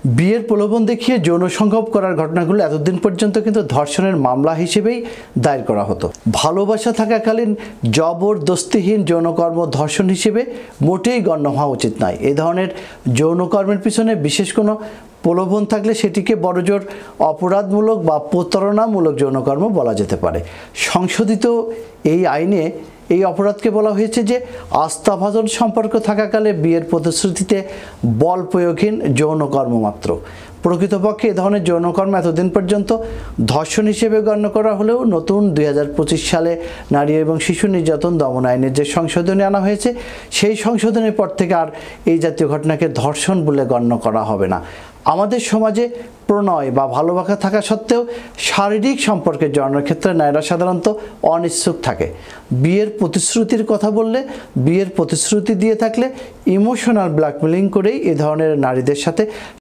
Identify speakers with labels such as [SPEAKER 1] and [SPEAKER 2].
[SPEAKER 1] বিয়ের প্রলোভন দেখিয়ে যৌন সংভোগ করার ঘটনাগুলো এতদিন পর্যন্ত কিন্তু ধর্ষণের মামলা হিসেবেই দায়ের করা হতো। ভালোবাসা থাকাকালীন জবরদস্তিহীন যৌনকর্ম ধর্ষণ হিসেবে মোটেই গণ্য হওয়া উচিত নয়। এই ধরনের যৌনকর্মের পিছনে বিশেষ কোনো প্রলোভন থাকলে সেটিকে বড়জোর অপরাধমূলক বা প্রতারণামূলক যৌনকর্ম বলা যেতে পারে। সংশোধিত এই আইনে এই অপরাধকে বলা হয়েছে যে আস্থাভাজন সম্পর্ক থাকাকালে বিয়ের প্রতিশ্রুতিতে বল প্রয়োগহীন যৌনকর্ম মাত্র। প্রকৃতপক্ষে এ ধরনের যৌনকর্ম এতদিন পর্যন্ত ধর্ষণ হিসেবে গণ্য করা হলেও নতুন 2025 সালে নারী এবং শিশু নির্যাতন দমন আইনের যে সংশোধনী আনা হয়েছে সেই সংশোধনের পর থেকে আর এই জাতীয় ঘটনাকে ধর্ষণ বলে গণ্য করা হবে না। আমাদের সমাজে প্রণয় বা ভালোবাসা থাকা সত্ত্বেও শারীরিক সম্পর্কে জড়ানোর ক্ষেত্রে নারীরা সাধারণত অনিচ্ছুক থাকে। বিয়ের প্রতিশ্রুতির কথা বললে, বিয়ের প্রতিশ্রুতি দিয়ে থাকলে ইমোশনাল ব্ল্যাকমেলিং করেই এ ধরনের নারীদের সাথে